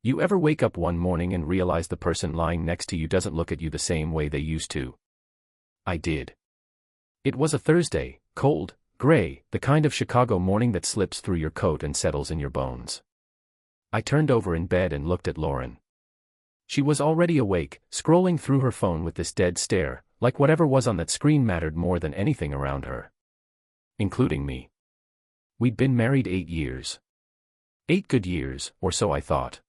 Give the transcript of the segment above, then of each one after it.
You ever wake up one morning and realize the person lying next to you doesn't look at you the same way they used to? I did. It was a Thursday, cold, gray, the kind of Chicago morning that slips through your coat and settles in your bones. I turned over in bed and looked at Lauren. She was already awake, scrolling through her phone with this dead stare, like whatever was on that screen mattered more than anything around her. Including me. We'd been married 8 years. 8 good years, or so I thought.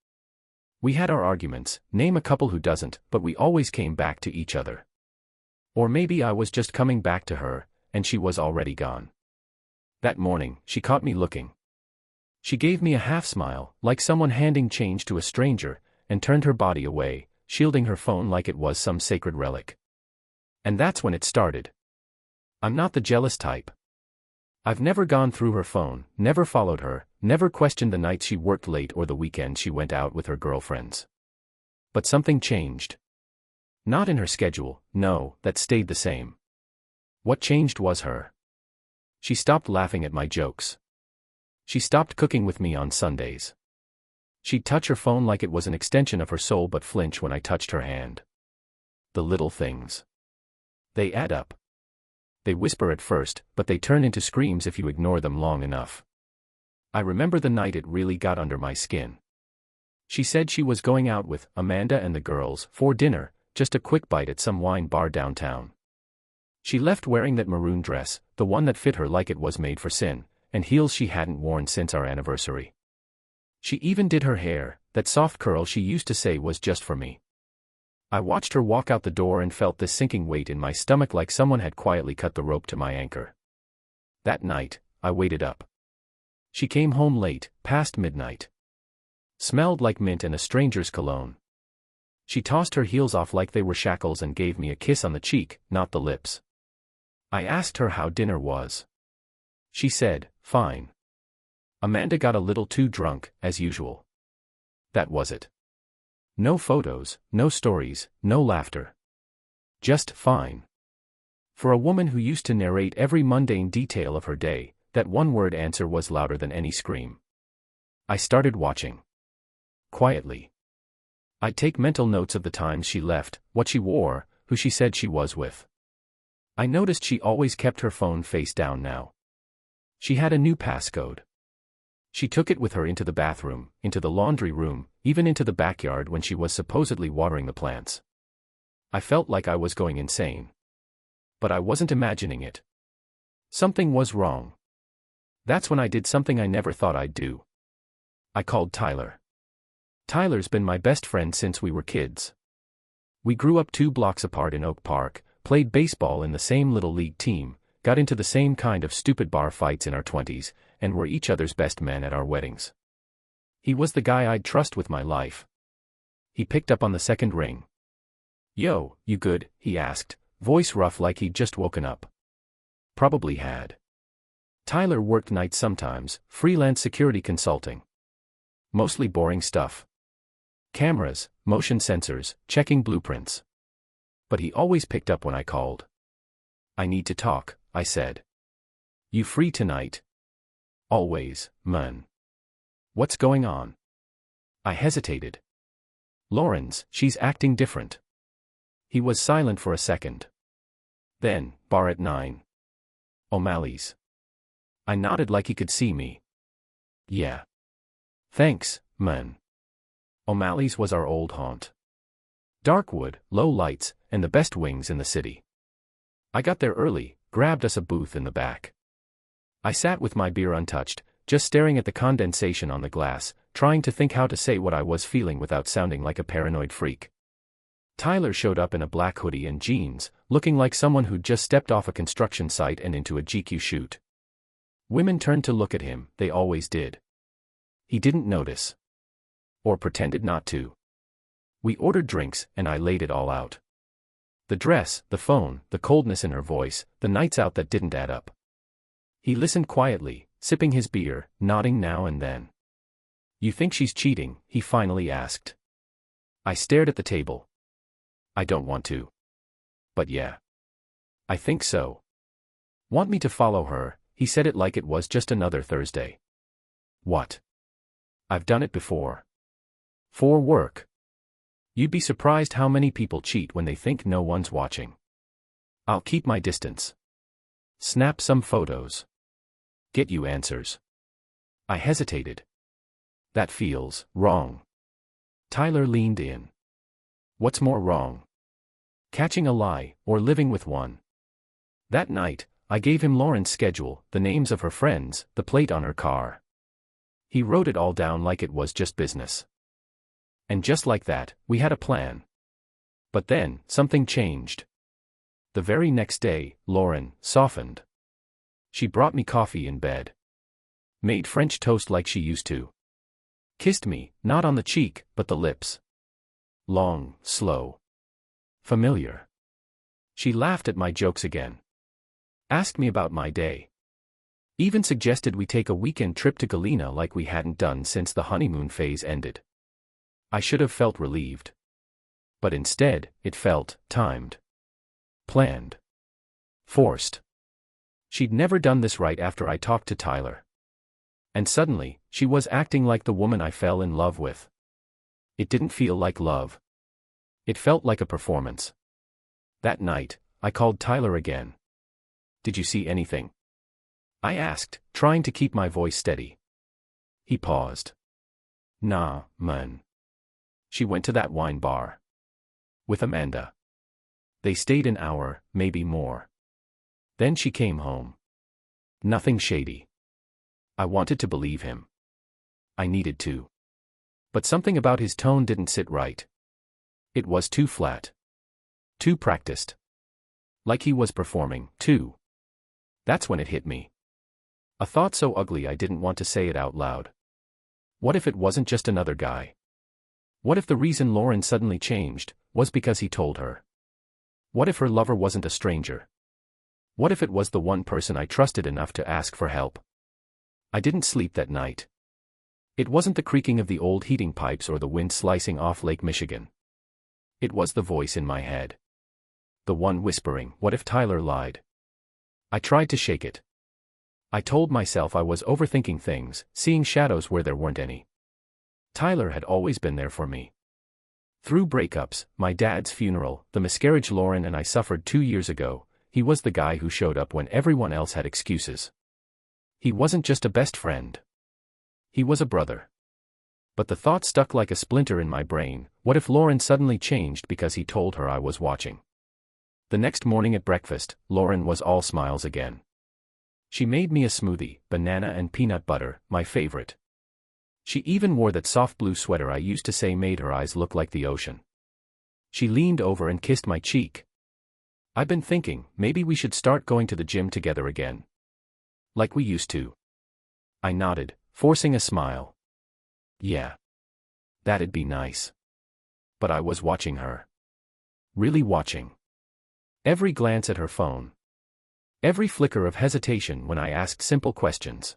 We had our arguments, name a couple who doesn't, but we always came back to each other. Or maybe I was just coming back to her, and she was already gone. That morning, she caught me looking. She gave me a half-smile, like someone handing change to a stranger, and turned her body away, shielding her phone like it was some sacred relic. And that's when it started. I'm not the jealous type. I've never gone through her phone, never followed her, never questioned the nights she worked late or the weekends she went out with her girlfriends. But something changed. Not in her schedule, no, that stayed the same. What changed was her. She stopped laughing at my jokes. She stopped cooking with me on Sundays. She'd touch her phone like it was an extension of her soul but flinch when I touched her hand. The little things. They add up. They whisper at first, but they turn into screams if you ignore them long enough. I remember the night it really got under my skin. She said she was going out with Amanda and the girls for dinner, just a quick bite at some wine bar downtown. She left wearing that maroon dress, the one that fit her like it was made for sin, and heels she hadn't worn since our anniversary. She even did her hair, that soft curl she used to say was just for me. I watched her walk out the door and felt this sinking weight in my stomach like someone had quietly cut the rope to my anchor. That night, I waited up. She came home late, past midnight. Smelled like mint and a stranger's cologne. She tossed her heels off like they were shackles and gave me a kiss on the cheek, not the lips. I asked her how dinner was. She said, fine. Amanda got a little too drunk, as usual. That was it. No photos, no stories, no laughter. Just fine. For a woman who used to narrate every mundane detail of her day, that one-word answer was louder than any scream. I started watching. Quietly. I'd take mental notes of the times she left, what she wore, who she said she was with. I noticed she always kept her phone face down now. She had a new passcode. She took it with her into the bathroom, into the laundry room, even into the backyard when she was supposedly watering the plants. I felt like I was going insane. But I wasn't imagining it. Something was wrong. That's when I did something I never thought I'd do. I called Tyler. Tyler's been my best friend since we were kids. We grew up 2 blocks apart in Oak Park, played baseball in the same little league team, got into the same kind of stupid bar fights in our 20s, and were each other's best men at our weddings. He was the guy I'd trust with my life. He picked up on the second ring. Yo, you good? He asked, voice rough like he'd just woken up. Probably had. Tyler worked nights sometimes, freelance security consulting. Mostly boring stuff. Cameras, motion sensors, checking blueprints. But he always picked up when I called. I need to talk, I said. You free tonight? Always, man. What's going on? I hesitated. Lauren's, she's acting different. He was silent for a second. Then, bar at 9. O'Malley's. I nodded like he could see me. Yeah. Thanks, man. O'Malley's was our old haunt. Dark wood, low lights, and the best wings in the city. I got there early, grabbed us a booth in the back. I sat with my beer untouched, just staring at the condensation on the glass, trying to think how to say what I was feeling without sounding like a paranoid freak. Tyler showed up in a black hoodie and jeans, looking like someone who'd just stepped off a construction site and into a GQ shoot. Women turned to look at him, they always did. He didn't notice. Or pretended not to. We ordered drinks, and I laid it all out. The dress, the phone, the coldness in her voice, the nights out that didn't add up. He listened quietly, sipping his beer, nodding now and then. You think she's cheating? He finally asked. I stared at the table. I don't want to. But yeah. I think so. Want me to follow her? He said it like it was just another Thursday. What? I've done it before. For work. You'd be surprised how many people cheat when they think no one's watching. I'll keep my distance. Snap some photos. Get you answers. I hesitated. That feels wrong. Tyler leaned in. What's more wrong? Catching a lie, or living with one? That night, I gave him Lauren's schedule, the names of her friends, the plate on her car. He wrote it all down like it was just business. And just like that, we had a plan. But then, something changed. The very next day, Lauren softened. She brought me coffee in bed. Made French toast like she used to. Kissed me, not on the cheek, but the lips. Long, slow. Familiar. She laughed at my jokes again. Asked me about my day. Even suggested we take a weekend trip to Galena like we hadn't done since the honeymoon phase ended. I should have felt relieved. But instead, it felt timed. Planned. Forced. She'd never done this right after I talked to Tyler. And suddenly, she was acting like the woman I fell in love with. It didn't feel like love. It felt like a performance. That night, I called Tyler again. Did you see anything? I asked, trying to keep my voice steady. He paused. Nah, man. She went to that wine bar. With Amanda. They stayed an hour, maybe more. Then she came home. Nothing shady. I wanted to believe him. I needed to. But something about his tone didn't sit right. It was too flat. Too practiced. Like he was performing, too. That's when it hit me. A thought so ugly I didn't want to say it out loud. What if it wasn't just another guy? What if the reason Lauren suddenly changed was because he told her? What if her lover wasn't a stranger? What if it was the one person I trusted enough to ask for help? I didn't sleep that night. It wasn't the creaking of the old heating pipes or the wind slicing off Lake Michigan. It was the voice in my head. The one whispering, what if Tyler lied? I tried to shake it. I told myself I was overthinking things, seeing shadows where there weren't any. Tyler had always been there for me. Through breakups, my dad's funeral, the miscarriage Lauren and I suffered 2 years ago, he was the guy who showed up when everyone else had excuses. He wasn't just a best friend. He was a brother. But the thought stuck like a splinter in my brain, what if Lauren suddenly changed because he told her I was watching? The next morning at breakfast, Lauren was all smiles again. She made me a smoothie, banana and peanut butter, my favorite. She even wore that soft blue sweater I used to say made her eyes look like the ocean. She leaned over and kissed my cheek. I've been thinking, maybe we should start going to the gym together again. Like we used to. I nodded, forcing a smile. Yeah. That'd be nice. But I was watching her. Really watching. Every glance at her phone. Every flicker of hesitation when I asked simple questions.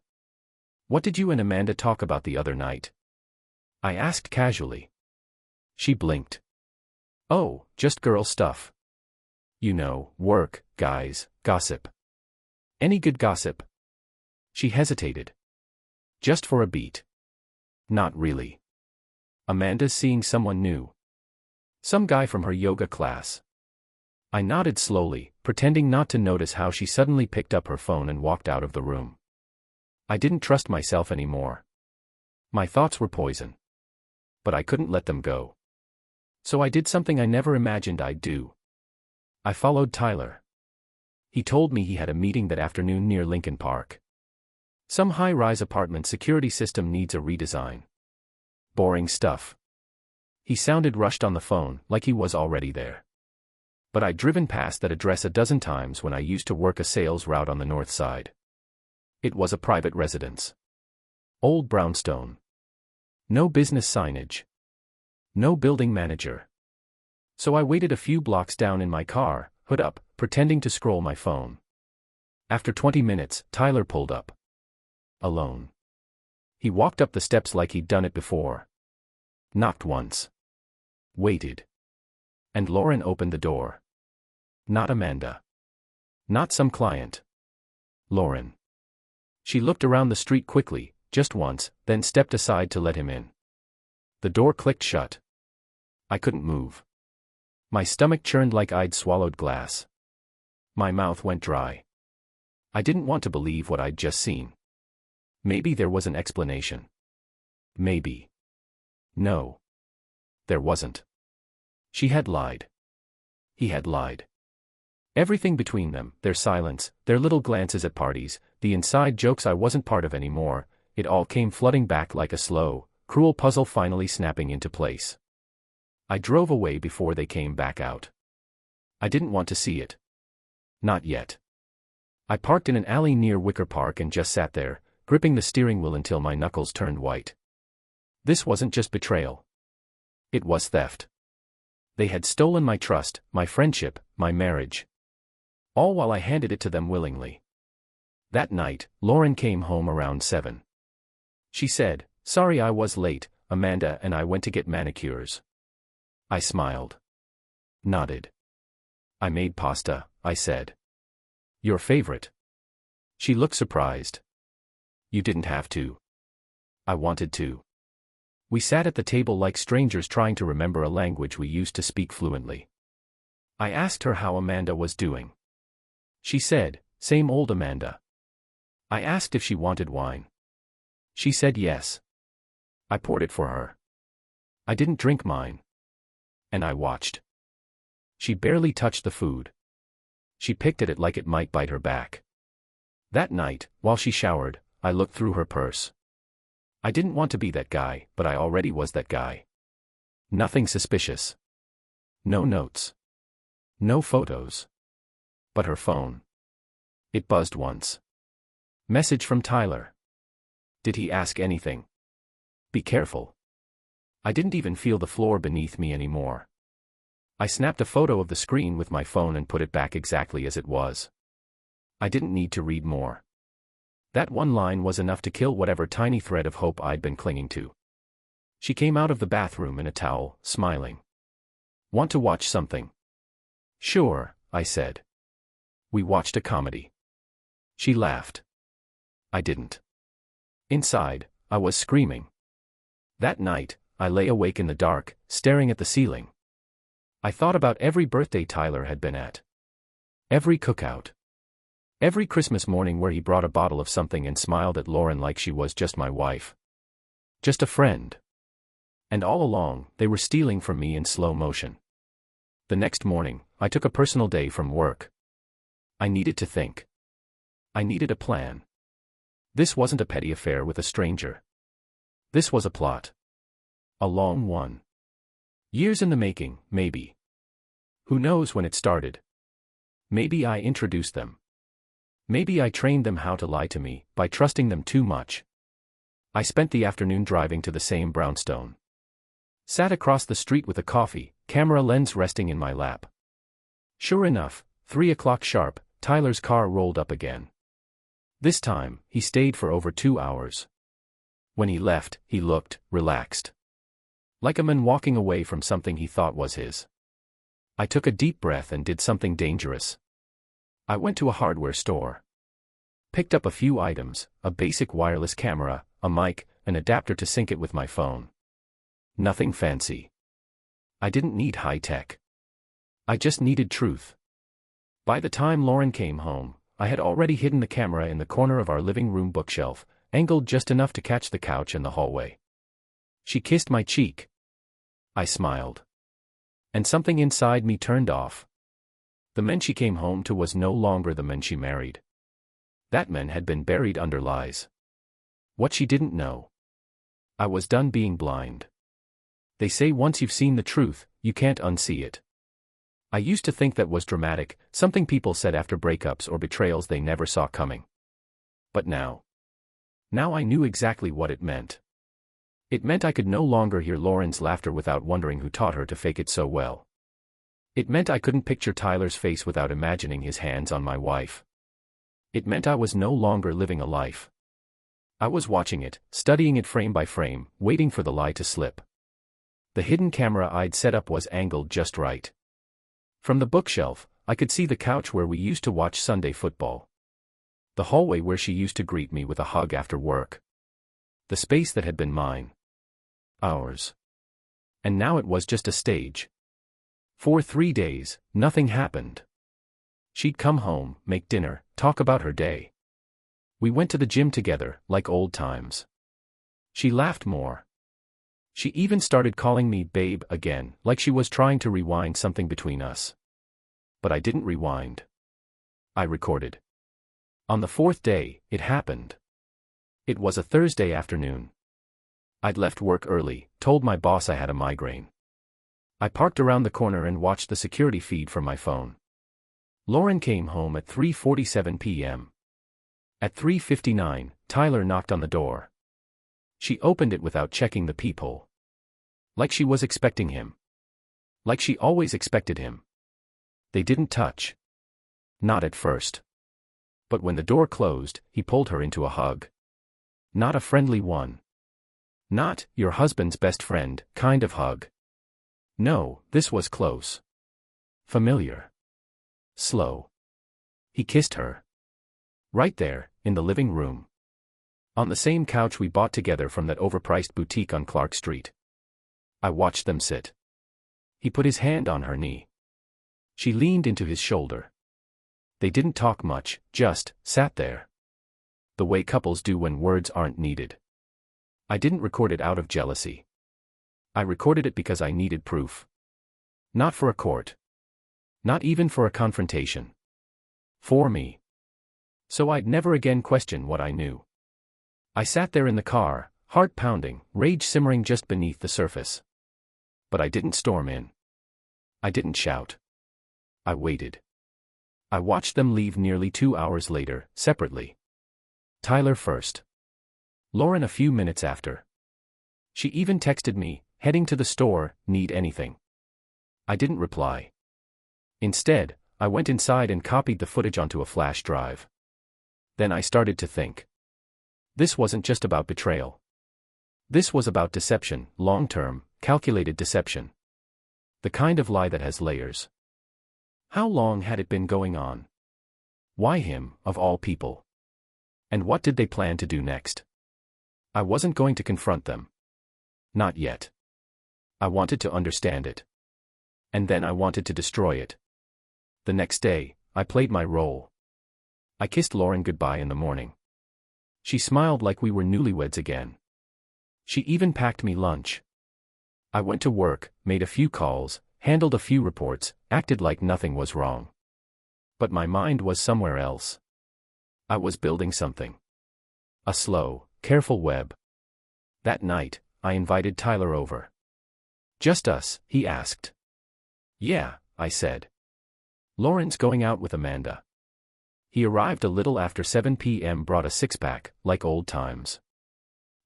What did you and Amanda talk about the other night? I asked casually. She blinked. Oh, just girl stuff. You know, work, guys, gossip. Any good gossip? She hesitated. Just for a beat. Not really. Amanda's seeing someone new. Some guy from her yoga class. I nodded slowly, pretending not to notice how she suddenly picked up her phone and walked out of the room. I didn't trust myself anymore. My thoughts were poison. But I couldn't let them go. So I did something I never imagined I'd do. I followed Tyler. He told me he had a meeting that afternoon near Lincoln Park. Some high-rise apartment security system needs a redesign. Boring stuff. He sounded rushed on the phone, like he was already there. But I'd driven past that address a dozen times when I used to work a sales route on the north side. It was a private residence. Old brownstone. No business signage. No building manager. So I waited a few blocks down in my car, hood up, pretending to scroll my phone. After 20 minutes, Tyler pulled up. Alone. He walked up the steps like he'd done it before. Knocked once. Waited. And Lauren opened the door. Not Amanda. Not some client. Lauren. She looked around the street quickly, just once, then stepped aside to let him in. The door clicked shut. I couldn't move. My stomach churned like I'd swallowed glass. My mouth went dry. I didn't want to believe what I'd just seen. Maybe there was an explanation. Maybe. No. There wasn't. She had lied. He had lied. Everything between them, their silence, their little glances at parties, the inside jokes I wasn't part of anymore, it all came flooding back like a slow, cruel puzzle finally snapping into place. I drove away before they came back out. I didn't want to see it. Not yet. I parked in an alley near Wicker Park and just sat there, gripping the steering wheel until my knuckles turned white. This wasn't just betrayal. It was theft. They had stolen my trust, my friendship, my marriage. All while I handed it to them willingly. That night, Lauren came home around 7. She said, "Sorry I was late, Amanda and I went to get manicures." I smiled. Nodded. "I made pasta," I said. "Your favorite?" She looked surprised. "You didn't have to." "I wanted to." We sat at the table like strangers trying to remember a language we used to speak fluently. I asked her how Amanda was doing. She said, "Same old Amanda." I asked if she wanted wine. She said yes. I poured it for her. I didn't drink mine. And I watched. She barely touched the food. She picked at it like it might bite her back. That night, while she showered, I looked through her purse. I didn't want to be that guy, but I already was that guy. Nothing suspicious. No notes. No photos. But her phone. It buzzed once. Message from Tyler. Did he ask anything? Be careful. I didn't even feel the floor beneath me anymore. I snapped a photo of the screen with my phone and put it back exactly as it was. I didn't need to read more. That one line was enough to kill whatever tiny thread of hope I'd been clinging to. She came out of the bathroom in a towel, smiling. "Want to watch something?" "Sure," I said. We watched a comedy. She laughed. I didn't. Inside, I was screaming. That night, I lay awake in the dark, staring at the ceiling. I thought about every birthday Tyler had been at. Every cookout. Every Christmas morning where he brought a bottle of something and smiled at Lauren like she was just my wife. Just a friend. And all along, they were stealing from me in slow motion. The next morning, I took a personal day from work. I needed to think. I needed a plan. This wasn't a petty affair with a stranger. This was a plot. A long one. Years in the making, maybe. Who knows when it started? Maybe I introduced them. Maybe I trained them how to lie to me, by trusting them too much. I spent the afternoon driving to the same brownstone. Sat across the street with a coffee, camera lens resting in my lap. Sure enough, 3 o'clock sharp, Tyler's car rolled up again. This time, he stayed for over 2 hours. When he left, he looked relaxed. Like a man walking away from something he thought was his. I took a deep breath and did something dangerous. I went to a hardware store. Picked up a few items, a basic wireless camera, a mic, an adapter to sync it with my phone. Nothing fancy. I didn't need high tech. I just needed truth. By the time Lauren came home, I had already hidden the camera in the corner of our living room bookshelf, angled just enough to catch the couch and the hallway. She kissed my cheek. I smiled. And something inside me turned off. The man she came home to was no longer the man she married. That man had been buried under lies. What she didn't know. I was done being blind. They say once you've seen the truth, you can't unsee it. I used to think that was dramatic, something people said after breakups or betrayals they never saw coming. But now I knew exactly what it meant. It meant I could no longer hear Lauren's laughter without wondering who taught her to fake it so well. It meant I couldn't picture Tyler's face without imagining his hands on my wife. It meant I was no longer living a life. I was watching it, studying it frame by frame, waiting for the lie to slip. The hidden camera I'd set up was angled just right. From the bookshelf, I could see the couch where we used to watch Sunday football. The hallway where she used to greet me with a hug after work. The space that had been mine. Ours. And now it was just a stage. For 3 days, nothing happened. She'd come home, make dinner, talk about her day. We went to the gym together, like old times. She laughed more. She even started calling me babe again, like she was trying to rewind something between us. But I didn't rewind. I recorded. On the 4th day, it happened. It was a Thursday afternoon. I'd left work early, told my boss I had a migraine. I parked around the corner and watched the security feed from my phone. Lauren came home at 3:47 p.m. At 3:59, Tyler knocked on the door. She opened it without checking the peephole. Like she was expecting him. Like she always expected him. They didn't touch. Not at first. But when the door closed, he pulled her into a hug. Not a friendly one. Not, your husband's best friend, kind of hug. No, this was close. Familiar. Slow. He kissed her. Right there, in the living room. On the same couch we bought together from that overpriced boutique on Clark Street. I watched them sit. He put his hand on her knee. She leaned into his shoulder. They didn't talk much, just sat there. The way couples do when words aren't needed. I didn't record it out of jealousy. I recorded it because I needed proof. Not for a court. Not even for a confrontation. For me. So I'd never again question what I knew. I sat there in the car, heart pounding, rage simmering just beneath the surface. But I didn't storm in. I didn't shout. I waited. I watched them leave nearly 2 hours later, separately. Tyler first. Lauren a few minutes after. She even texted me, heading to the store, need anything. I didn't reply. Instead, I went inside and copied the footage onto a flash drive. Then I started to think. This wasn't just about betrayal. This was about deception, long-term, calculated deception. The kind of lie that has layers. How long had it been going on? Why him, of all people? And what did they plan to do next? I wasn't going to confront them. Not yet. I wanted to understand it. And then I wanted to destroy it. The next day, I played my role. I kissed Lauren goodbye in the morning. She smiled like we were newlyweds again. She even packed me lunch. I went to work, made a few calls, handled a few reports, acted like nothing was wrong. But my mind was somewhere else. I was building something. A slow, careful web. That night, I invited Tyler over. Just us, he asked. Yeah, I said. Lauren's going out with Amanda. He arrived a little after 7 p.m. brought a six-pack, like old times.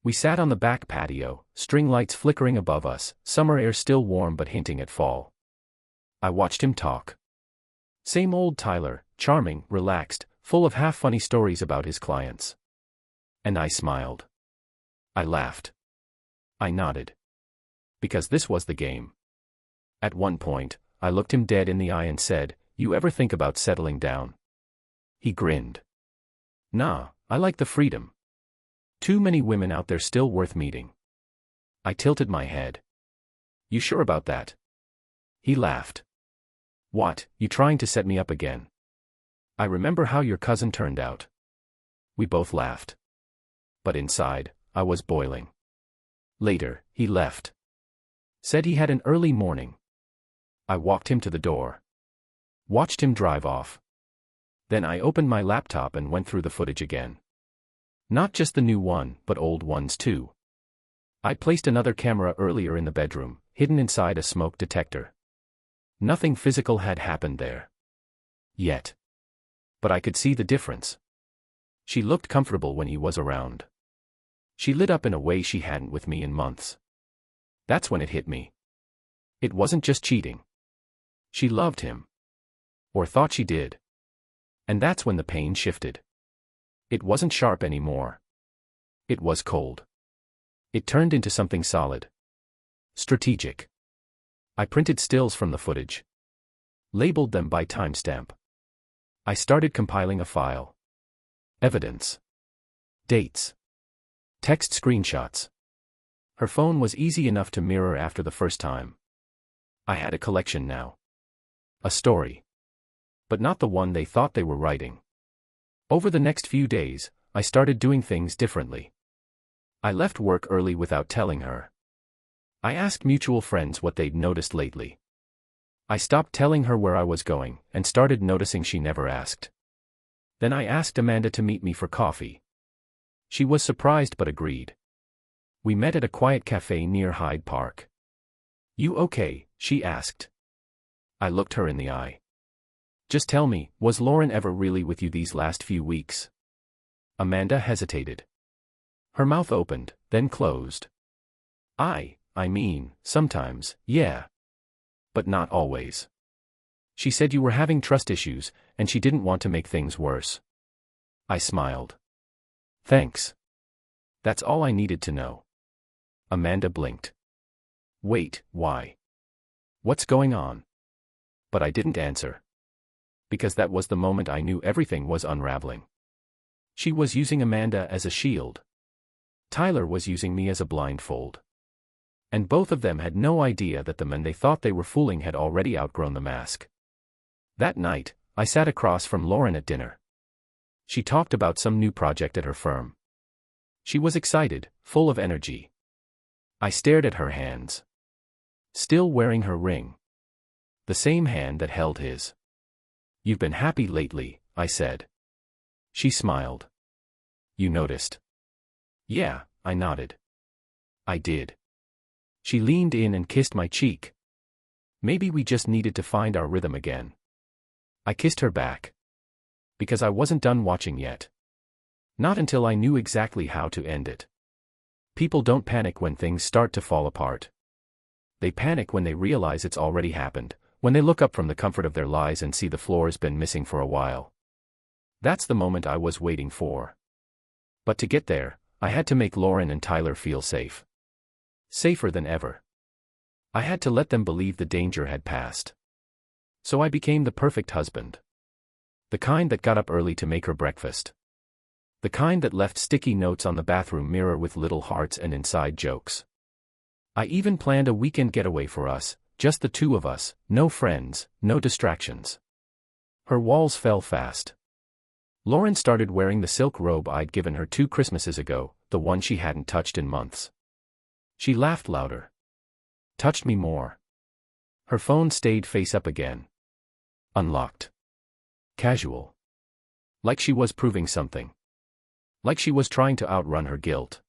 We sat on the back patio, string lights flickering above us, summer air still warm but hinting at fall. I watched him talk. Same old Tyler, charming, relaxed, full of half-funny stories about his clients. And I smiled. I laughed. I nodded. Because this was the game. At one point, I looked him dead in the eye and said, "You ever think about settling down?" He grinned. Nah, I like the freedom. Too many women out there still worth meeting. I tilted my head. You sure about that? He laughed. What, you trying to set me up again? I remember how your cousin turned out. We both laughed. But inside, I was boiling. Later, he left. Said he had an early morning. I walked him to the door. Watched him drive off. Then I opened my laptop and went through the footage again. Not just the new one, but old ones too. I placed another camera earlier in the bedroom, hidden inside a smoke detector. Nothing physical had happened there. Yet. But I could see the difference. She looked comfortable when he was around. She lit up in a way she hadn't with me in months. That's when it hit me. It wasn't just cheating. She loved him. Or thought she did. And that's when the pain shifted. It wasn't sharp anymore. It was cold. It turned into something solid. Strategic. I printed stills from the footage. Labeled them by timestamp. I started compiling a file. Evidence. Dates. Text screenshots. Her phone was easy enough to mirror after the first time. I had a collection now. A story. But not the one they thought they were writing. Over the next few days, I started doing things differently. I left work early without telling her. I asked mutual friends what they'd noticed lately. I stopped telling her where I was going and started noticing she never asked. Then I asked Amanda to meet me for coffee. She was surprised but agreed. We met at a quiet cafe near Hyde Park. "You okay?" she asked. I looked her in the eye. "Just tell me, was Lauren ever really with you these last few weeks?" Amanda hesitated. Her mouth opened, then closed. I mean, sometimes, yeah. But not always. She said you were having trust issues, and she didn't want to make things worse. I smiled. Thanks. That's all I needed to know. Amanda blinked. Wait, why? What's going on? But I didn't answer. Because that was the moment I knew everything was unraveling. She was using Amanda as a shield. Tyler was using me as a blindfold. And both of them had no idea that the men they thought they were fooling had already outgrown the mask. That night, I sat across from Lauren at dinner. She talked about some new project at her firm. She was excited, full of energy. I stared at her hands. Still wearing her ring. The same hand that held his. "You've been happy lately," I said. She smiled. "You noticed?" "Yeah," I nodded. "I did." She leaned in and kissed my cheek. Maybe we just needed to find our rhythm again. I kissed her back. Because I wasn't done watching yet. Not until I knew exactly how to end it. People don't panic when things start to fall apart. They panic when they realize it's already happened, when they look up from the comfort of their lies and see the floor's been missing for a while. That's the moment I was waiting for. But to get there, I had to make Lauren and Tyler feel safe. Safer than ever. I had to let them believe the danger had passed. So I became the perfect husband. The kind that got up early to make her breakfast. The kind that left sticky notes on the bathroom mirror with little hearts and inside jokes. I even planned a weekend getaway for us, just the two of us, no friends, no distractions. Her walls fell fast. Lauren started wearing the silk robe I'd given her 2 Christmases ago, the one she hadn't touched in months. She laughed louder. Touched me more. Her phone stayed face up again. Unlocked. Casual. Like she was proving something. Like she was trying to outrun her guilt.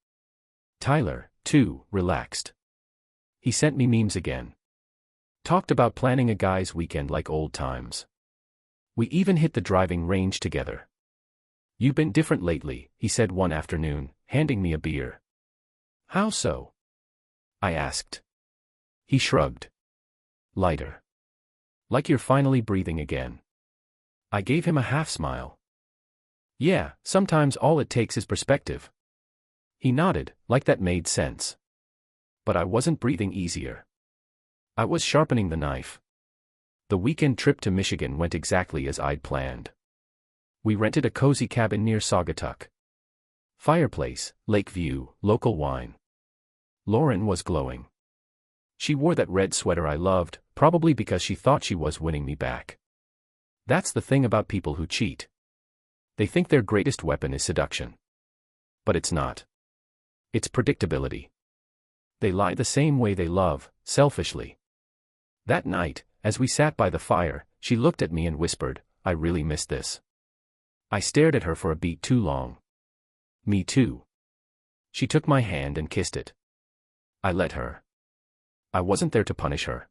Tyler, too, relaxed. He sent me memes again. Talked about planning a guy's weekend like old times. We even hit the driving range together. "You've been different lately," he said one afternoon, handing me a beer. "How so?" I asked. He shrugged. "Lighter. Like you're finally breathing again." I gave him a half smile. "Yeah, sometimes all it takes is perspective." He nodded, like that made sense. But I wasn't breathing easier. I was sharpening the knife. The weekend trip to Michigan went exactly as I'd planned. We rented a cozy cabin near Saugatuck. Fireplace, lake view, local wine. Lauren was glowing. She wore that red sweater I loved, probably because she thought she was winning me back. That's the thing about people who cheat. They think their greatest weapon is seduction. But it's not. It's predictability. They lie the same way they love, selfishly. That night, as we sat by the fire, she looked at me and whispered, "I really miss this." I stared at her for a beat too long. "Me too." She took my hand and kissed it. I let her. I wasn't there to punish her.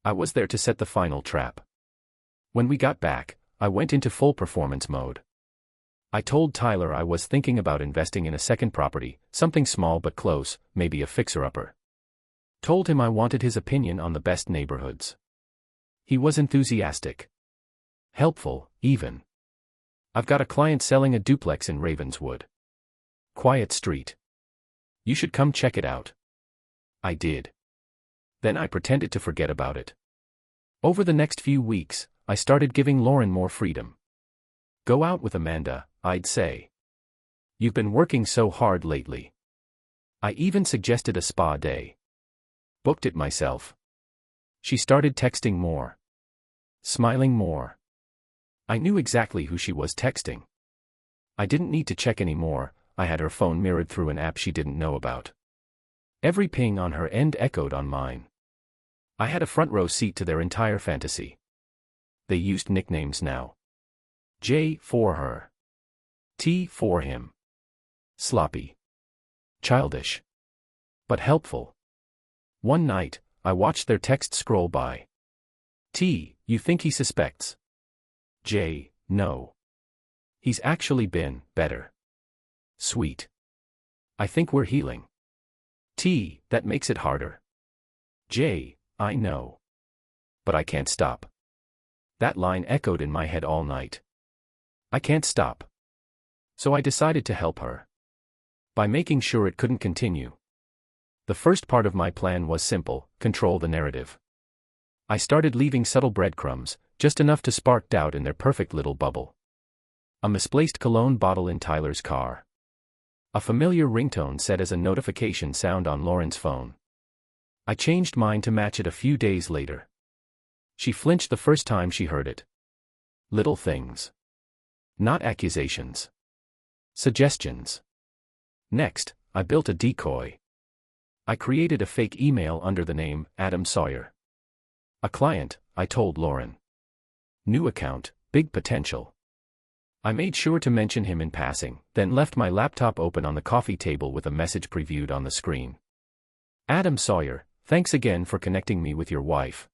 I was there to set the final trap. When we got back, I went into full performance mode. I told Tyler I was thinking about investing in a second property, something small but close, maybe a fixer-upper. Told him I wanted his opinion on the best neighborhoods. He was enthusiastic. Helpful, even. "I've got a client selling a duplex in Ravenswood. Quiet street. You should come check it out." I did. Then I pretended to forget about it. Over the next few weeks, I started giving Lauren more freedom. "Go out with Amanda," I'd say. "You've been working so hard lately. I even suggested a spa day. Booked it myself. She started texting more. Smiling more. I knew exactly who she was texting. I didn't need to check anymore, I had her phone mirrored through an app she didn't know about. Every ping on her end echoed on mine. I had a front row seat to their entire fantasy. They used nicknames now. J for her. T for him. Sloppy. Childish. But helpful. One night, I watched their text scroll by. T, you think he suspects? J, no. He's actually been better. Sweet. I think we're healing. T, that makes it harder. J, I know. But I can't stop. That line echoed in my head all night. I can't stop. So I decided to help her. By making sure it couldn't continue. The first part of my plan was simple: control the narrative. I started leaving subtle breadcrumbs, just enough to spark doubt in their perfect little bubble. A misplaced cologne bottle in Tyler's car. A familiar ringtone set as a notification sound on Lauren's phone. I changed mine to match it a few days later. She flinched the first time she heard it. Little things. Not accusations. Suggestions. Next, I built a decoy. I created a fake email under the name Adam Sawyer. A client, I told Lauren. New account, big potential. I made sure to mention him in passing, then left my laptop open on the coffee table with a message previewed on the screen. Adam Sawyer, thanks again for connecting me with your wife.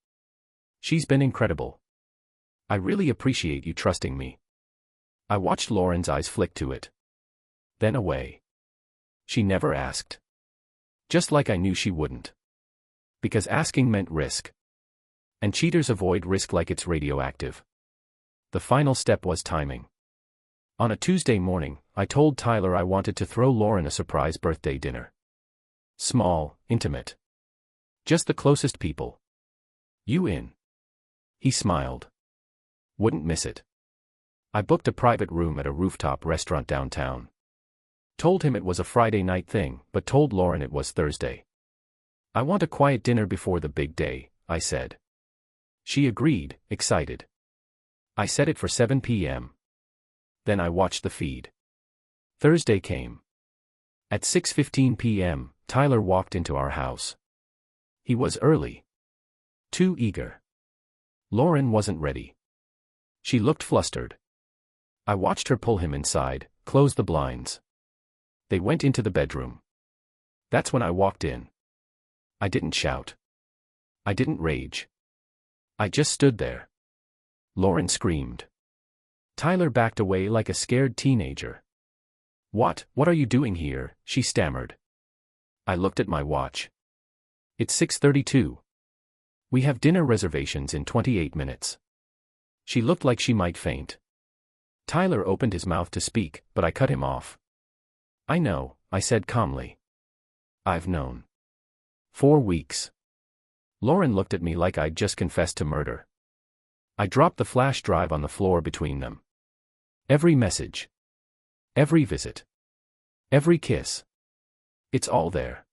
She's been incredible. I really appreciate you trusting me. I watched Lauren's eyes flick to it. Then away. She never asked. Just like I knew she wouldn't. Because asking meant risk. And cheaters avoid risk like it's radioactive. The final step was timing. On a Tuesday morning, I told Tyler I wanted to throw Lauren a surprise birthday dinner. Small, intimate. Just the closest people. You in? He smiled. Wouldn't miss it. I booked a private room at a rooftop restaurant downtown. Told him it was a Friday night thing, but told Lauren it was Thursday. I want a quiet dinner before the big day, I said. She agreed, excited. I set it for 7 p.m. Then I watched the feed. Thursday came. At 6:15 p.m., Tyler walked into our house. He was early. Too eager. Lauren wasn't ready. She looked flustered. I watched her pull him inside, close the blinds. They went into the bedroom. That's when I walked in. I didn't shout. I didn't rage. I just stood there. Lauren screamed. Tyler backed away like a scared teenager. What are you doing here?" she stammered. I looked at my watch. It's 6:32. We have dinner reservations in 28 minutes. She looked like she might faint. Tyler opened his mouth to speak, but I cut him off. I know, I said calmly. I've known. 4 weeks. Lauren looked at me like I'd just confessed to murder. I dropped the flash drive on the floor between them. Every message. Every visit. Every kiss. It's all there.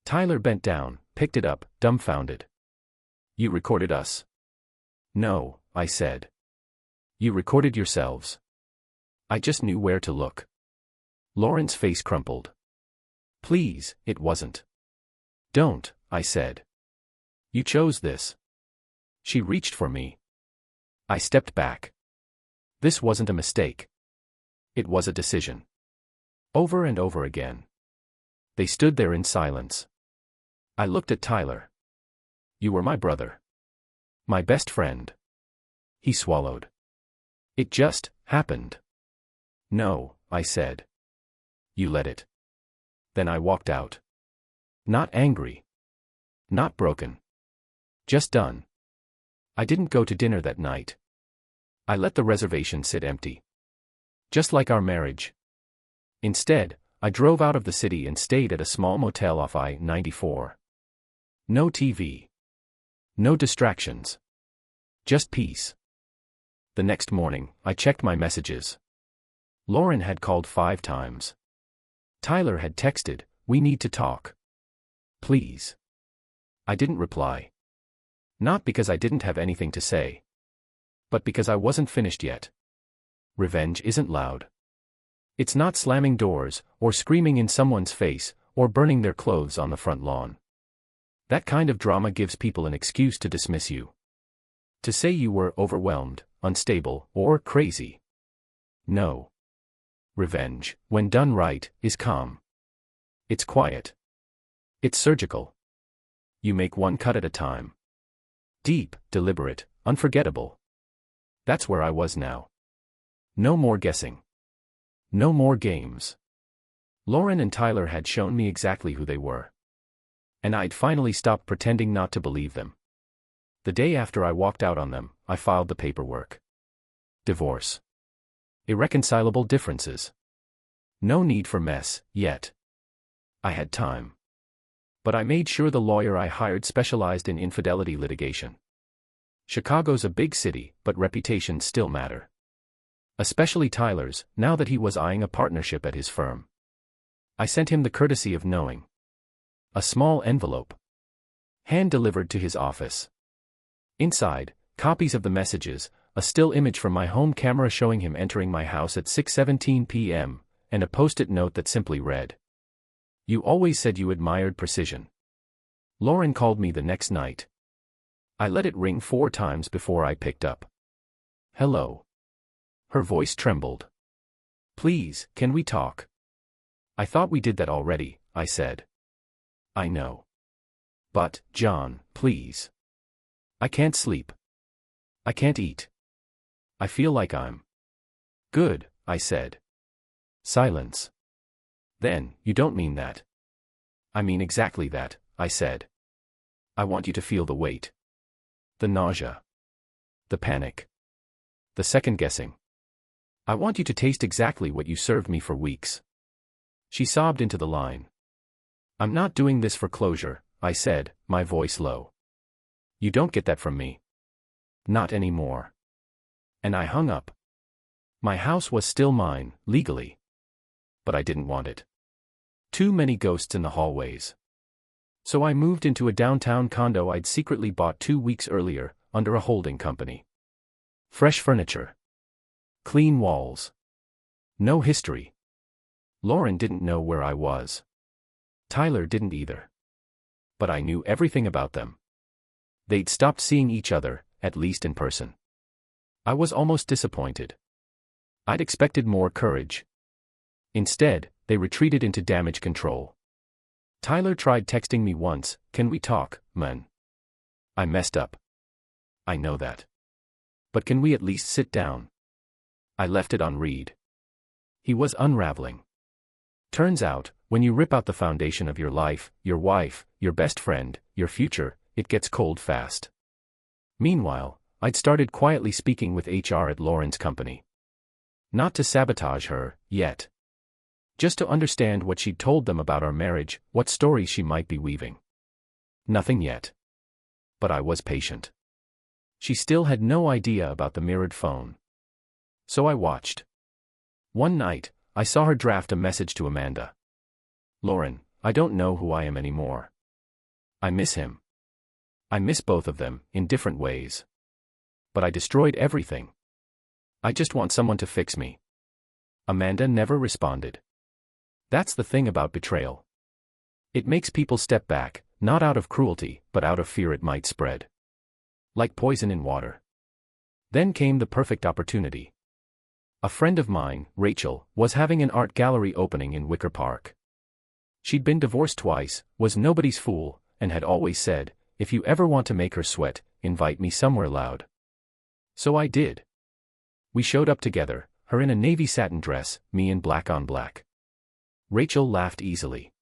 Tyler bent down, picked it up, dumbfounded. You recorded us? No, I said. You recorded yourselves. I just knew where to look. Lauren's face crumpled. Please, it wasn't. Don't, I said. You chose this. She reached for me. I stepped back. This wasn't a mistake. It was a decision. Over and over again. They stood there in silence. I looked at Tyler. You were my brother. My best friend. He swallowed. It just happened. No, I said. You let it. Then I walked out. Not angry. Not broken. Just done. I didn't go to dinner that night. I let the reservation sit empty. Just like our marriage. Instead, I drove out of the city and stayed at a small motel off I-94. No TV. No distractions. Just peace. The next morning, I checked my messages. Lauren had called 5 times. Tyler had texted, we need to talk. Please. I didn't reply. Not because I didn't have anything to say, but because I wasn't finished yet. Revenge isn't loud. It's not slamming doors, or screaming in someone's face, or burning their clothes on the front lawn. That kind of drama gives people an excuse to dismiss you. To say you were overwhelmed, unstable, or crazy. No. Revenge, when done right, is calm. It's quiet. It's surgical. You make one cut at a time. Deep, deliberate, unforgettable. That's where I was now. No more guessing. No more games. Lauren and Tyler had shown me exactly who they were. And I'd finally stopped pretending not to believe them. The day after I walked out on them, I filed the paperwork. Divorce. Irreconcilable differences. No need for mess, yet. I had time. But I made sure the lawyer I hired specialized in infidelity litigation. Chicago's a big city, but reputations still matter. Especially Tyler's, now that he was eyeing a partnership at his firm. I sent him the courtesy of knowing. A small envelope. Hand-delivered to his office. Inside, copies of the messages, a still image from my home camera showing him entering my house at 6:17 p.m., and a post-it note that simply read, "You always said you admired precision." Lauren called me the next night. I let it ring 4 times before I picked up. "Hello." Her voice trembled. "Please, can we talk?" "I thought we did that already," I said. "I know. But, John, please. I can't sleep. I can't eat. I feel like I'm..." "Good," I said. Silence. "Then, you don't mean that." "I mean exactly that," I said. "I want you to feel the weight. The nausea. The panic. The second-guessing. I want you to taste exactly what you served me for weeks." She sobbed into the line. "I'm not doing this for closure," I said, my voice low. "You don't get that from me. Not anymore." And I hung up. My house was still mine, legally. But I didn't want it. Too many ghosts in the hallways. So I moved into a downtown condo I'd secretly bought 2 weeks earlier, under a holding company. Fresh furniture. Clean walls. No history. Lauren didn't know where I was. Tyler didn't either. But I knew everything about them. They'd stopped seeing each other, at least in person. I was almost disappointed. I'd expected more courage. Instead, they retreated into damage control. Tyler tried texting me once, "Can we talk, man?" I messed up. I know that. But can we at least sit down? I left it on read. He was unraveling. Turns out, when you rip out the foundation of your life, your wife, your best friend, your future, it gets cold fast. Meanwhile, I'd started quietly speaking with HR at Lauren's company. Not to sabotage her, yet. Just to understand what she'd told them about our marriage, what stories she might be weaving. Nothing yet. But I was patient. She still had no idea about the mirrored phone. So I watched. One night, I saw her draft a message to Amanda. "Lauren, I don't know who I am anymore. I miss him. I miss both of them, in different ways. But I destroyed everything. I just want someone to fix me." Amanda never responded. That's the thing about betrayal. It makes people step back, not out of cruelty, but out of fear it might spread. Like poison in water. Then came the perfect opportunity. A friend of mine, Rachel, was having an art gallery opening in Wicker Park. She'd been divorced twice, was nobody's fool, and had always said, "If you ever want to make her sweat, invite me somewhere loud." So I did. We showed up together, her in a navy satin dress, me in black on black. Rachel laughed easily.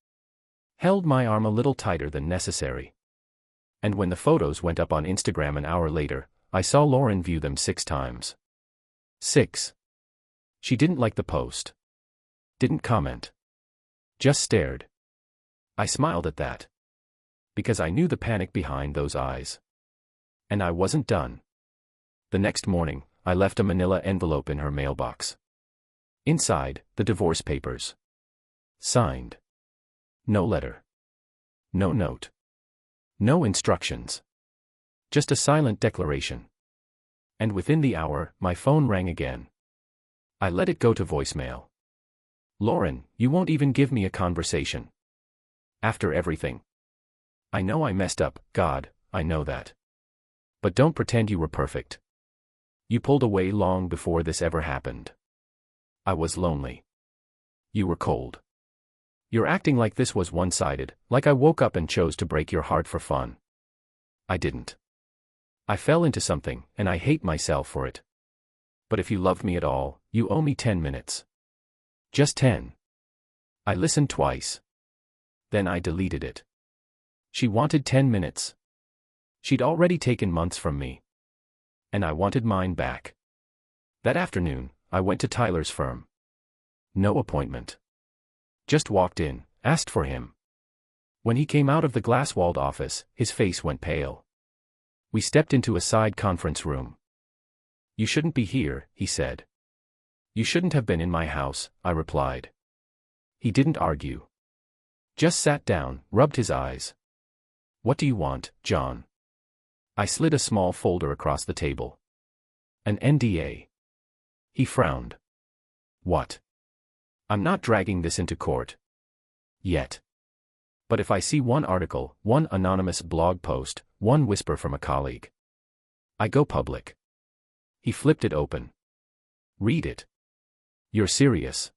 Held my arm a little tighter than necessary. And when the photos went up on Instagram an hour later, I saw Lauren view them 6 times. 6. She didn't like the post. Didn't comment. Just stared. I smiled at that. Because I knew the panic behind those eyes. And I wasn't done. The next morning, I left a manila envelope in her mailbox. Inside, the divorce papers. Signed. No letter. No note. No instructions. Just a silent declaration. And within the hour, my phone rang again. I let it go to voicemail. Lauren, you won't even give me a conversation. After everything. I know I messed up, God, I know that. But don't pretend you were perfect. You pulled away long before this ever happened. I was lonely. You were cold. You're acting like this was one-sided, like I woke up and chose to break your heart for fun. I didn't. I fell into something, and I hate myself for it. But if you love me at all, you owe me 10 minutes. Just 10. I listened twice. Then I deleted it. She wanted 10 minutes. She'd already taken months from me. And I wanted mine back. That afternoon, I went to Tyler's firm. No appointment. Just walked in, asked for him. When he came out of the glass-walled office, his face went pale. We stepped into a side conference room. You shouldn't be here, he said. You shouldn't have been in my house, I replied. He didn't argue. Just sat down, rubbed his eyes. What do you want, John? I slid a small folder across the table. An NDA. He frowned. What? I'm not dragging this into court. Yet. But if I see one article, one anonymous blog post, one whisper from a colleague, I go public. He flipped it open. Read it. You're serious.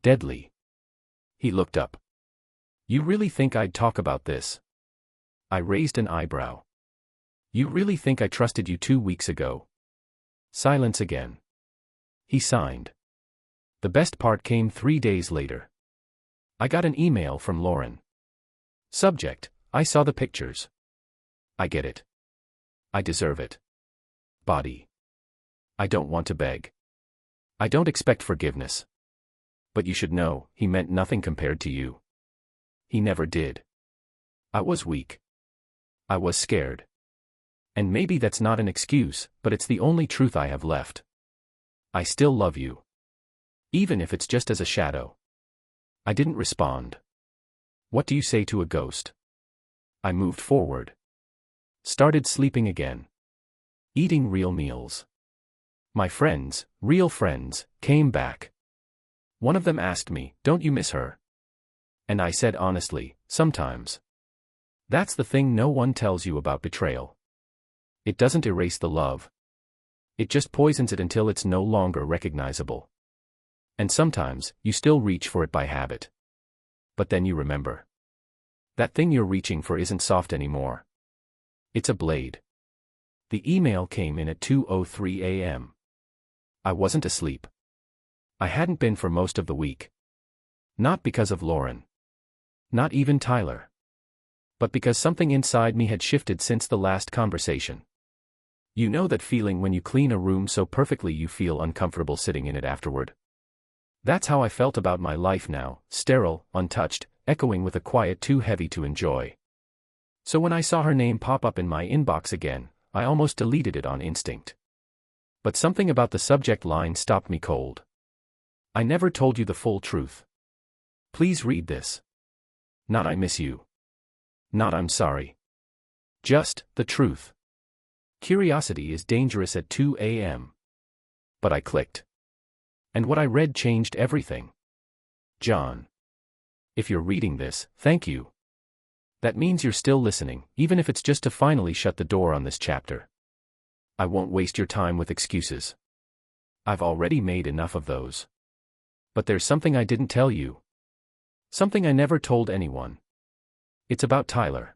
Deadly. He looked up. You really think I'd talk about this? I raised an eyebrow. You really think I trusted you 2 weeks ago? Silence again. He signed. The best part came 3 days later. I got an email from Lauren. Subject, I saw the pictures. I get it. I deserve it. Body. I don't want to beg. I don't expect forgiveness. But you should know, he meant nothing compared to you. He never did. I was weak. I was scared. And maybe that's not an excuse, but it's the only truth I have left. I still love you. Even if it's just as a shadow. I didn't respond. What do you say to a ghost? I moved forward. Started sleeping again. Eating real meals. My friends, real friends, came back. One of them asked me, don't you miss her? And I said honestly, sometimes. That's the thing no one tells you about betrayal. It doesn't erase the love. It just poisons it until it's no longer recognizable. And sometimes, you still reach for it by habit. But then you remember. That thing you're reaching for isn't soft anymore. It's a blade. The email came in at 2:03 a.m. I wasn't asleep. I hadn't been for most of the week. Not because of Lauren. Not even Tyler. But because something inside me had shifted since the last conversation. You know that feeling when you clean a room so perfectly you feel uncomfortable sitting in it afterward? That's how I felt about my life now, sterile, untouched, echoing with a quiet too heavy to enjoy. So when I saw her name pop up in my inbox again, I almost deleted it on instinct. But something about the subject line stopped me cold. I never told you the full truth. Please read this. Not I miss you. Not I'm sorry. Just, the truth. Curiosity is dangerous at 2 a.m. But I clicked. And what I read changed everything. John. If you're reading this, thank you. That means you're still listening, even if it's just to finally shut the door on this chapter. I won't waste your time with excuses. I've already made enough of those. But there's something I didn't tell you. Something I never told anyone. It's about Tyler.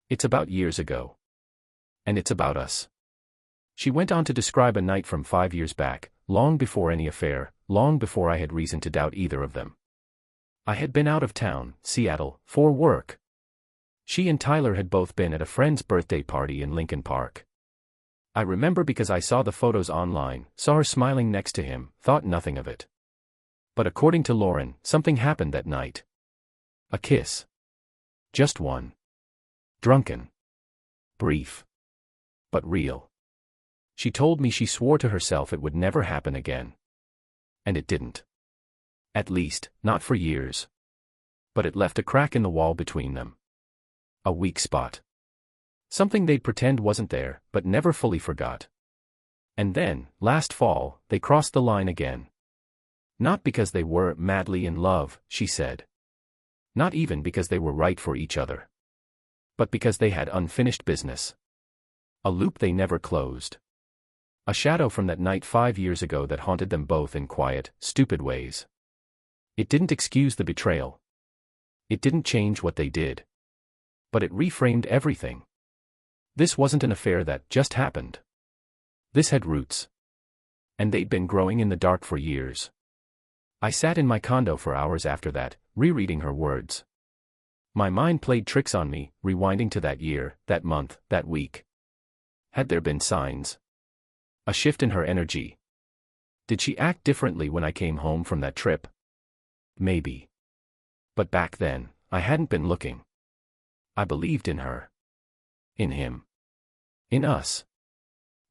It's about years ago. And it's about us. She went on to describe a night from 5 years back, long before any affair, long before I had reason to doubt either of them. I had been out of town, Seattle, for work. She and Tyler had both been at a friend's birthday party in Lincoln Park. I remember because I saw the photos online, saw her smiling next to him, thought nothing of it. But according to Lauren, something happened that night. A kiss. Just one. Drunken. Brief. But real. She told me she swore to herself it would never happen again. And it didn't. At least, not for years. But it left a crack in the wall between them. A weak spot. Something they'd pretend wasn't there, but never fully forgot. And then, last fall, they crossed the line again. Not because they were madly in love, she said. Not even because they were right for each other. But because they had unfinished business. A loop they never closed. A shadow from that night 5 years ago that haunted them both in quiet, stupid ways. It didn't excuse the betrayal. It didn't change what they did. But it reframed everything. This wasn't an affair that just happened. This had roots. And they'd been growing in the dark for years. I sat in my condo for hours after that, rereading her words. My mind played tricks on me, rewinding to that year, that month, that week. Had there been signs? A shift in her energy? Did she act differently when I came home from that trip? Maybe. But back then, I hadn't been looking. I believed in her. In him. In us.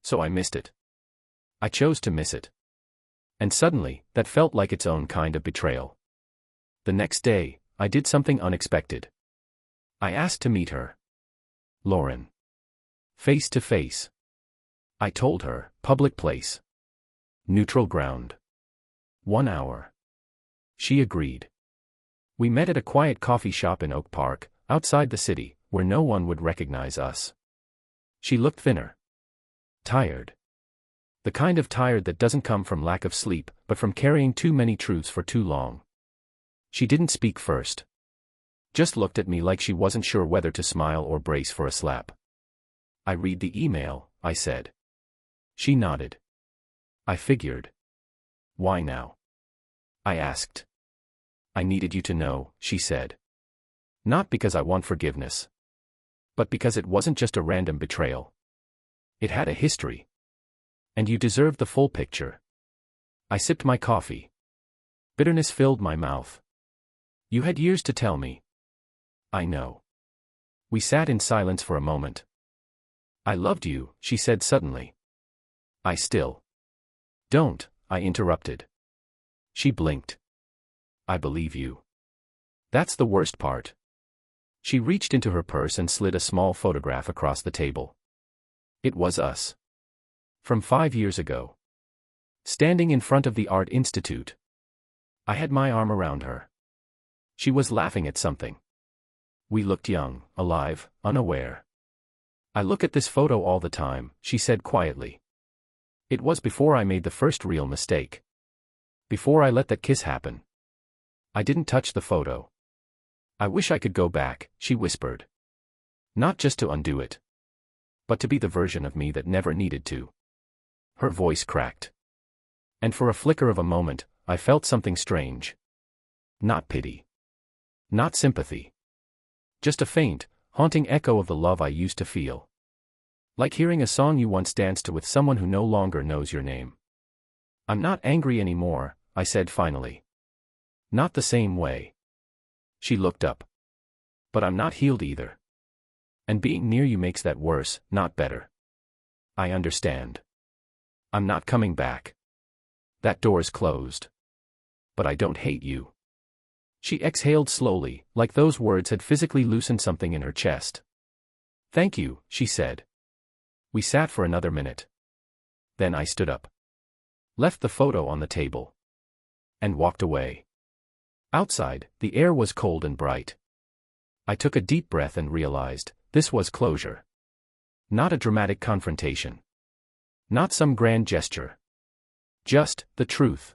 So I missed it. I chose to miss it. And suddenly, that felt like its own kind of betrayal. The next day, I did something unexpected. I asked to meet her. Lauren. Face to face. I told her, public place. Neutral ground. 1 hour. She agreed. We met at a quiet coffee shop in Oak Park, outside the city, where no one would recognize us. She looked thinner. Tired. The kind of tired that doesn't come from lack of sleep, but from carrying too many truths for too long. She didn't speak first. Just looked at me like she wasn't sure whether to smile or brace for a slap. I read the email, I said. She nodded. I figured. Why now? I asked. I needed you to know, she said. Not because I want forgiveness. But because it wasn't just a random betrayal. It had a history. And you deserved the full picture. I sipped my coffee. Bitterness filled my mouth. You had years to tell me. I know. We sat in silence for a moment. I loved you, she said suddenly. I still. Don't, I interrupted. She blinked. I believe you. That's the worst part. She reached into her purse and slid a small photograph across the table. It was us. From 5 years ago. Standing in front of the Art Institute. I had my arm around her. She was laughing at something. We looked young, alive, unaware. I look at this photo all the time, she said quietly. It was before I made the first real mistake. Before I let that kiss happen. I didn't touch the photo. I wish I could go back, she whispered. Not just to undo it. But to be the version of me that never needed to. Her voice cracked. And for a flicker of a moment, I felt something strange. Not pity. Not sympathy. Just a faint, haunting echo of the love I used to feel. Like hearing a song you once danced to with someone who no longer knows your name. I'm not angry anymore, I said finally. Not the same way. She looked up. But I'm not healed either. And being near you makes that worse, not better. I understand. I'm not coming back. That door's closed. But I don't hate you. She exhaled slowly, like those words had physically loosened something in her chest. Thank you, she said. We sat for another minute. Then I stood up. Left the photo on the table. And walked away. Outside, the air was cold and bright. I took a deep breath and realized, this was closure. Not a dramatic confrontation. Not some grand gesture. Just, the truth.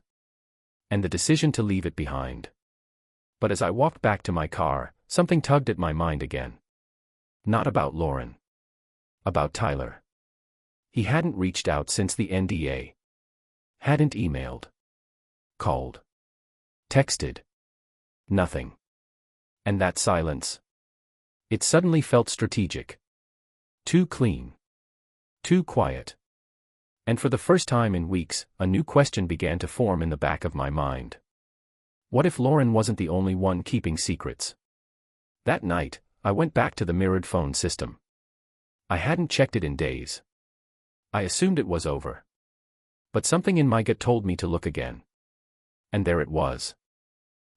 And the decision to leave it behind. But as I walked back to my car, something tugged at my mind again. Not about Lauren. About Tyler. He hadn't reached out since the NDA. Hadn't emailed. Called. Texted. Nothing. And that silence. It suddenly felt strategic. Too clean. Too quiet. And for the first time in weeks, a new question began to form in the back of my mind. What if Lauren wasn't the only one keeping secrets? That night, I went back to the mirrored phone system. I hadn't checked it in days. I assumed it was over. But something in my gut told me to look again. And there it was.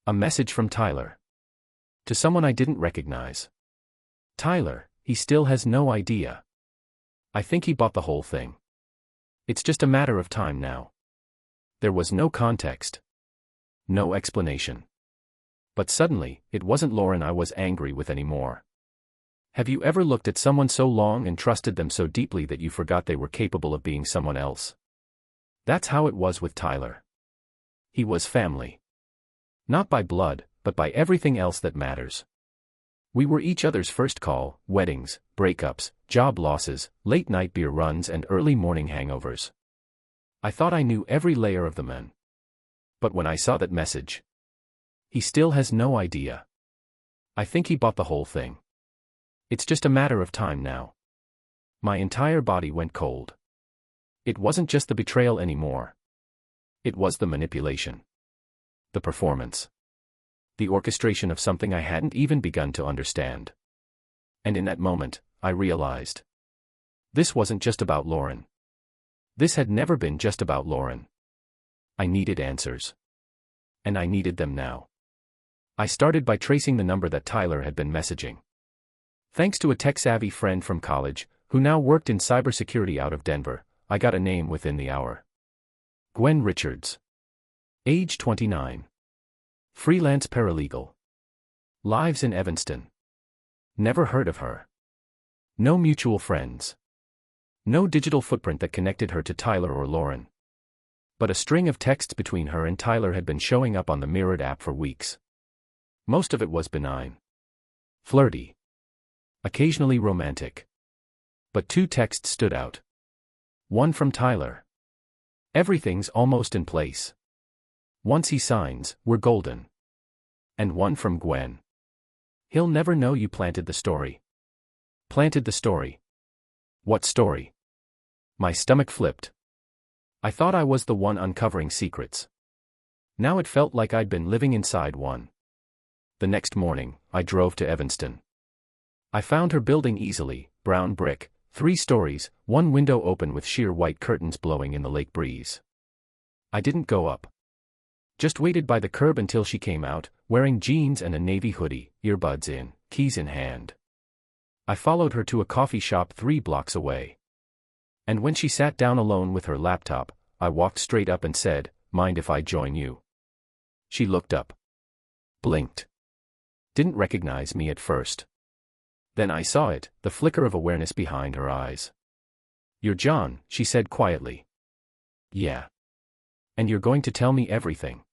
A message from Tyler. To someone I didn't recognize. Tyler, he still has no idea. I think he bought the whole thing. It's just a matter of time now. There was no context. No explanation. But suddenly, it wasn't Lauren I was angry with anymore. Have you ever looked at someone so long and trusted them so deeply that you forgot they were capable of being someone else? That's how it was with Tyler. He was family. Not by blood, but by everything else that matters. We were each other's first call: weddings, breakups, job losses, late-night beer runs and early morning hangovers. I thought I knew every layer of the man. But when I saw that message, he still has no idea. I think he bought the whole thing. It's just a matter of time now. My entire body went cold. It wasn't just the betrayal anymore. It was the manipulation. The performance. The orchestration of something I hadn't even begun to understand. And in that moment, I realized. This wasn't just about Lauren. This had never been just about Lauren. I needed answers. And I needed them now. I started by tracing the number that Tyler had been messaging. Thanks to a tech-savvy friend from college, who now worked in cybersecurity out of Denver, I got a name within the hour. Gwen Richards. Age 29. Freelance paralegal. Lives in Evanston. Never heard of her. No mutual friends. No digital footprint that connected her to Tyler or Lauren. But a string of texts between her and Tyler had been showing up on the mirrored app for weeks. Most of it was benign. Flirty. Occasionally romantic. But two texts stood out. One from Tyler. Everything's almost in place. Once he signs, we're golden. And one from Gwen. He'll never know you planted the story. Planted the story. What story? My stomach flipped. I thought I was the one uncovering secrets. Now it felt like I'd been living inside one. The next morning, I drove to Evanston. I found her building easily: brown brick, 3 stories, one window open with sheer white curtains blowing in the lake breeze. I didn't go up. Just waited by the curb until she came out, wearing jeans and a navy hoodie, earbuds in, keys in hand. I followed her to a coffee shop 3 blocks away. And when she sat down alone with her laptop, I walked straight up and said, "Mind if I join you?" She looked up. Blinked. Didn't recognize me at first. Then I saw it, the flicker of awareness behind her eyes. "You're John," she said quietly. "Yeah. And you're going to tell me everything."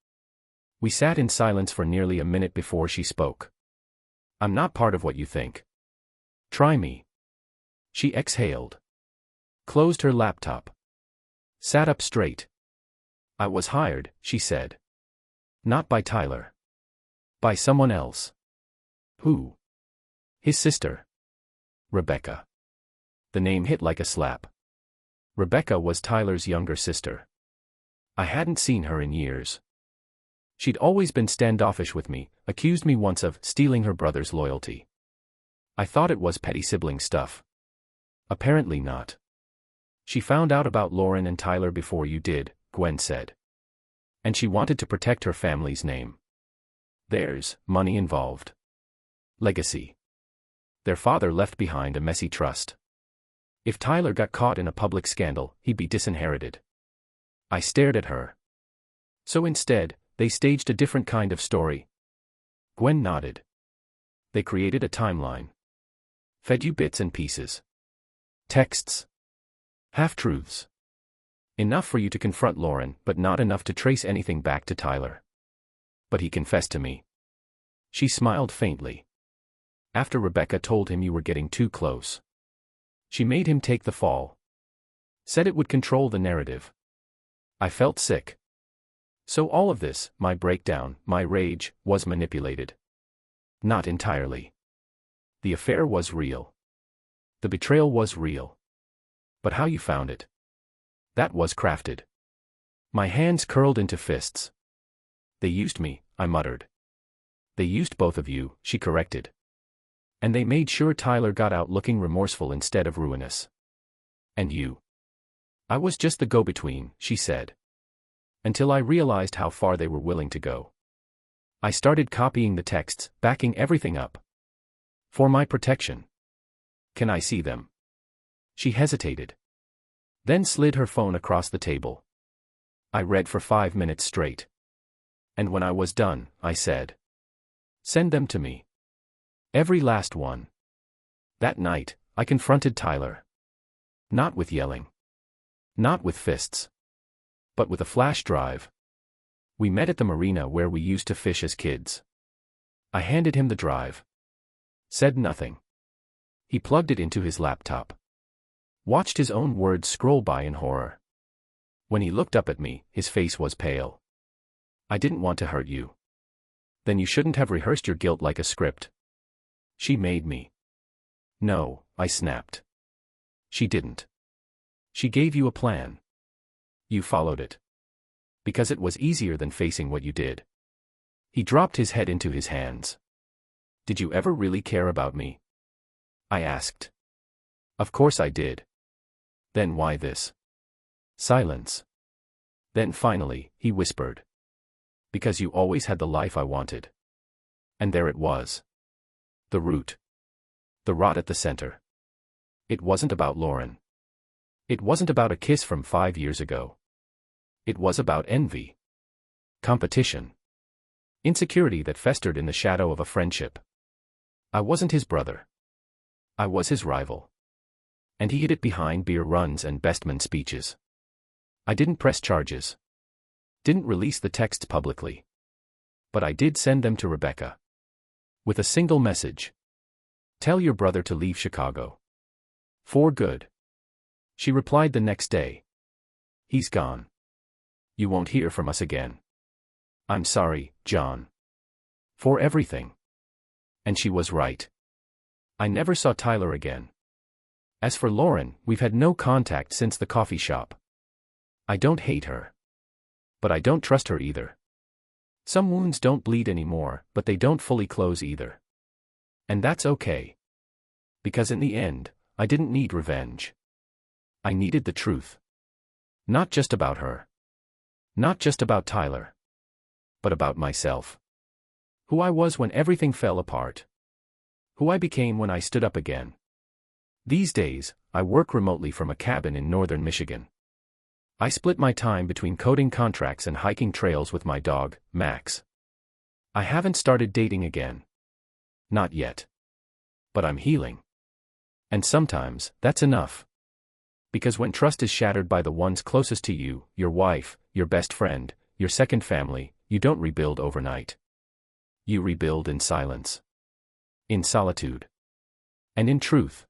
We sat in silence for nearly a minute before she spoke. "I'm not part of what you think. Try me." She exhaled. Closed her laptop. Sat up straight. "I was hired," she said. "Not by Tyler. By someone else." "Who?" "His sister. Rebecca." The name hit like a slap. Rebecca was Tyler's younger sister. I hadn't seen her in years. She'd always been standoffish with me, accused me once of stealing her brother's loyalty. I thought it was petty sibling stuff. Apparently not. "She found out about Lauren and Tyler before you did," Gwen said. "And she wanted to protect her family's name. There's money involved. Legacy. Their father left behind a messy trust. If Tyler got caught in a public scandal, he'd be disinherited." I stared at her. "So instead, they staged a different kind of story?" Gwen nodded. "They created a timeline. Fed you bits and pieces. Texts. Half-truths. Enough for you to confront Lauren, but not enough to trace anything back to Tyler. But he confessed to me." She smiled faintly. "After Rebecca told him you were getting too close. She made him take the fall. Said it would control the narrative." I felt sick. So all of this, my breakdown, my rage, was manipulated. Not entirely. The affair was real. The betrayal was real. But how you found it? That was crafted. My hands curled into fists. "They used me," I muttered. "They used both of you," she corrected. "And they made sure Tyler got out looking remorseful instead of ruinous. And you?" "I was just the go-between," she said. "Until I realized how far they were willing to go." I started copying the texts, backing everything up. For my protection. Can I see them? She hesitated. Then slid her phone across the table. I read for 5 minutes straight. And when I was done, I said, "Send them to me. Every last one." That night, I confronted Tyler. Not with yelling. Not with fists. But with a flash drive. We met at the marina where we used to fish as kids. I handed him the drive. Said nothing. He plugged it into his laptop. Watched his own words scroll by in horror. When he looked up at me, his face was pale. "I didn't want to hurt you." "Then you shouldn't have rehearsed your guilt like a script." "She made me." "No," I snapped. "She didn't. She gave you a plan. You followed it. Because it was easier than facing what you did." He dropped his head into his hands. "Did you ever really care about me?" I asked. "Of course I did." "Then why this?" Silence. Then finally, he whispered. "Because you always had the life I wanted." And there it was. The root. The rot at the center. It wasn't about Lauren. It wasn't about a kiss from 5 years ago. It was about envy. Competition. Insecurity that festered in the shadow of a friendship. I wasn't his brother. I was his rival. And he hid it behind beer runs and bestman speeches. I didn't press charges. Didn't release the texts publicly. But I did send them to Rebecca. With a single message. "Tell your brother to leave Chicago. For good." She replied the next day. "He's gone. You won't hear from us again. I'm sorry, John. For everything." And she was right. I never saw Tyler again. As for Lauren, we've had no contact since the coffee shop. I don't hate her. But I don't trust her either. Some wounds don't bleed anymore, but they don't fully close either. And that's okay. Because in the end, I didn't need revenge. I needed the truth. Not just about her. Not just about Tyler. But about myself. Who I was when everything fell apart. Who I became when I stood up again. These days, I work remotely from a cabin in northern Michigan. I split my time between coding contracts and hiking trails with my dog, Max. I haven't started dating again. Not yet. But I'm healing. And sometimes, that's enough. Because when trust is shattered by the ones closest to you, your wife, your best friend, your second family, you don't rebuild overnight. You rebuild in silence. In solitude. And in truth.